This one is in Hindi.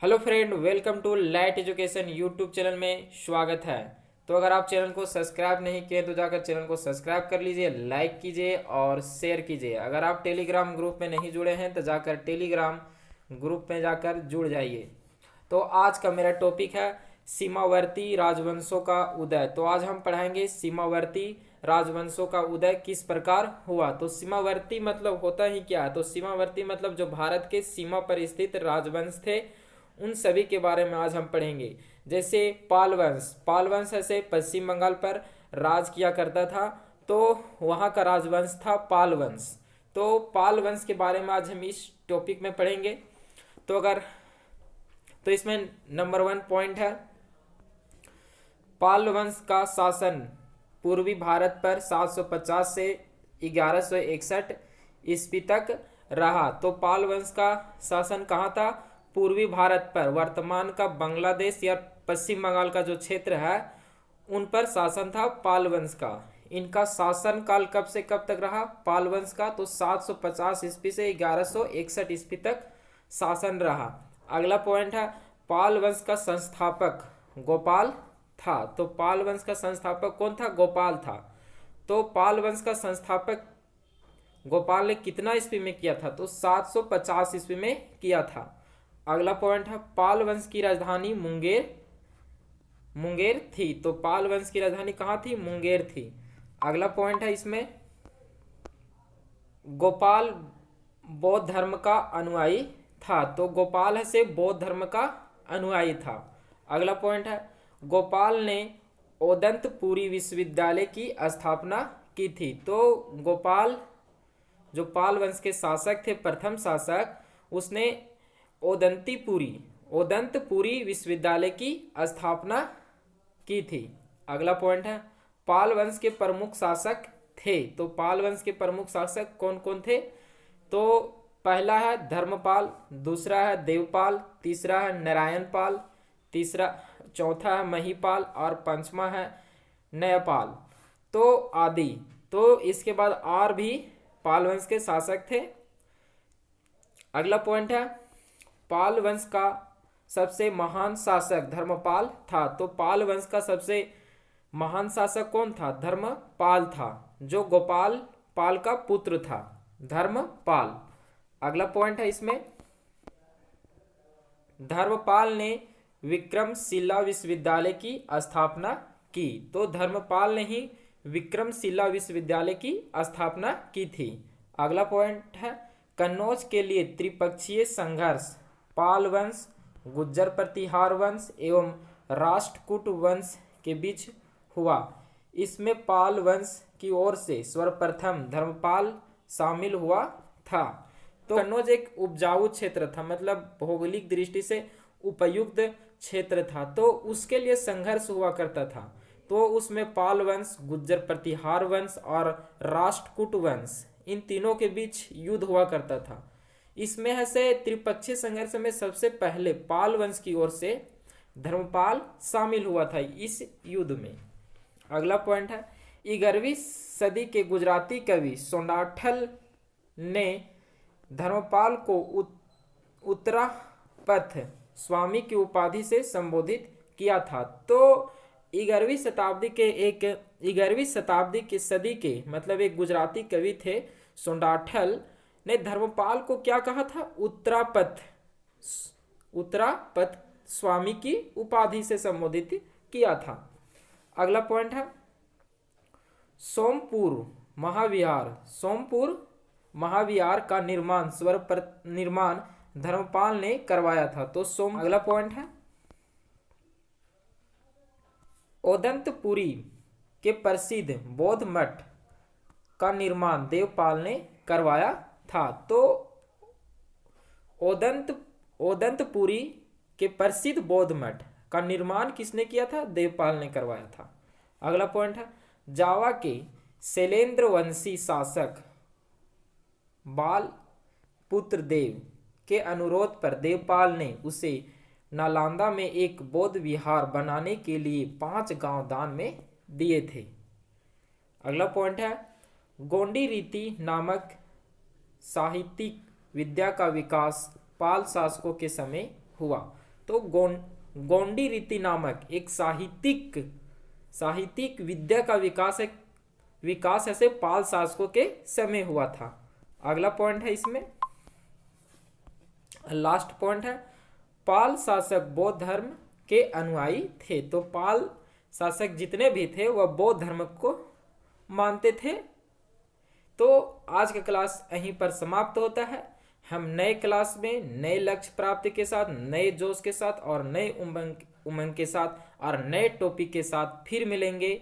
Hello friend, welcome to light education YouTube channel में स्वागत है। तो अगर आप चैनल को सब्सक्राइब नहीं किए तो जाकर चैनल को सब्सक्राइब कर लीजिए, लाइक कीजिए और शेयर कीजिए। अगर आप टेलीग्राम ग्रुप में नहीं जुड़े हैं तो जाकर टेलीग्राम ग्रुप में जाकर जुड़ जाइए। तो आज का मेरा टॉपिक है सीमावर्ती राजवंशों का उदय। तो आज हम पढ़ाएंगे सीमावर्ती राजवंशों का उदय किस प्रकार हुआ। तो सीमावर्ती मतलब होता ही क्या है? तो सीमावर्ती मतलब जो भारत के सीमा पर स्थित राजवंश थे उन सभी के बारे में आज हम पढ़ेंगे। जैसे पाल वंश ऐसे पश्चिम बंगाल पर राज किया करता था, तो वहाँ का राजवंश था पाल वंश। तो पाल वंश के बारे में आज हम इस टॉपिक में पढ़ेंगे। तो इसमें नंबर 1 पॉइंट है, पाल वंश का शासन पूर्वी भारत पर 750 से 1161 ईस्वी तक रहा। तो पाल वंश का शासन कहाँ था? पूर्वी भारत पर, वर्तमान का बांग्लादेश या पश्चिम बंगाल का जो क्षेत्र है उन पर शासन था पाल वंश का। इनका शासन काल कब से कब तक रहा पाल वंश का? तो 750 ईस्वी से 1161 ईस्वी तक शासन रहा। अगला पॉइंट है, पाल वंश का संस्थापक गोपाल था। तो पाल वंश का संस्थापक कौन था? गोपाल था। तो पाल वंश का संस्थापक गोपाल ने कितना ईस्वी में किया था? तो 750 ईस्वी में किया था। अगला पॉइंट है, पाल वंश की राजधानी मुंगेर थी। तो पाल वंश की राजधानी कहाँ थी? मुंगेर थी। अगला पॉइंट है इसमें, गोपाल बौद्ध धर्म का अनुयायी था। तो गोपाल से बौद्ध धर्म का अनुयायी था। अगला पॉइंट है, गोपाल ने ओदंतपुरी विश्वविद्यालय की स्थापना की थी। तो गोपाल जो पाल वंश के शासक थे, प्रथम शासक, उसने ओदंतपुरी विश्वविद्यालय की स्थापना की थी। अगला पॉइंट है, पाल वंश के प्रमुख शासक थे। तो पाल वंश के प्रमुख शासक कौन कौन थे? तो पहला है धर्मपाल, दूसरा है देवपाल, तीसरा है नारायणपाल, चौथा है महिपाल और पांचवा है न्यायपाल। तो आदि। तो इसके बाद और भी पाल वंश के शासक थे। अगला पॉइंट है, पाल वंश का सबसे महान शासक धर्मपाल था। तो पाल वंश का सबसे महान शासक कौन था? धर्मपाल था, जो गोपाल पाल का पुत्र था, धर्मपाल। अगला पॉइंट है इसमें, धर्मपाल ने विक्रमशिला विश्वविद्यालय की स्थापना की। तो धर्मपाल ने ही विक्रमशिला विश्वविद्यालय की स्थापना की थी। अगला पॉइंट है, कन्नौज के लिए त्रिपक्षीय संघर्ष पाल वंश, गुज्जर प्रतिहार वंश एवं राष्ट्रकूट वंश के बीच हुआ। इसमें पाल वंश की ओर से सर्वप्रथम धर्मपाल शामिल हुआ था। तो कन्नौज एक उपजाऊ क्षेत्र था, मतलब भौगोलिक दृष्टि से उपयुक्त क्षेत्र था, तो उसके लिए संघर्ष हुआ करता था। तो उसमें पाल वंश, गुज्जर प्रतिहार वंश और राष्ट्रकूट वंश, इन तीनों के बीच युद्ध हुआ करता था। इसमें है से त्रिपक्षीय संघर्ष में सबसे पहले पाल वंश की ओर से धर्मपाल शामिल हुआ था इस युद्ध में। अगला पॉइंट है, 11वीं सदी के गुजराती कवि सोंडाठल ने धर्मपाल को उत्तरापथ स्वामी की उपाधि से संबोधित किया था। तो 11वीं शताब्दी के सदी के मतलब एक गुजराती कवि थे सोंडाठल ने धर्मपाल को क्या कहा था? उत्तरापथ स्वामी की उपाधि से संबोधित किया था। अगला पॉइंट है, सोमपुर महाविहार का निर्माण धर्मपाल ने करवाया था। तो अगला पॉइंट है, ओदंतपुरी के प्रसिद्ध बौद्ध मठ का निर्माण देवपाल ने करवाया था। तो ओदंतपुरी के प्रसिद्ध बौद्ध मठ का निर्माण किसने किया था? देवपाल ने करवाया था। अगला पॉइंट है, जावा के शैलेंद्र वंशी शासक बाल पुत्र देव के अनुरोध पर देवपाल ने उसे नालंदा में एक बौद्ध विहार बनाने के लिए 5 गांव दान में दिए थे। अगला पॉइंट है, गोंडी रीति नामक साहित्यिक विद्या का विकास पाल शासकों के समय हुआ। तो गोंडी रीति नामक एक साहित्यिक विद्या का विकास ऐसे पाल शासकों के समय हुआ था। अगला पॉइंट है इसमें, लास्ट पॉइंट है, पाल शासक बौद्ध धर्म के अनुयायी थे। तो पाल शासक जितने भी थे वह बौद्ध धर्म को मानते थे। तो आज का क्लास यहीं पर समाप्त होता है। हम नए क्लास में नए लक्ष्य प्राप्ति के साथ, नए जोश के साथ और नए उमंग के साथ और नए टॉपिक के साथ फिर मिलेंगे।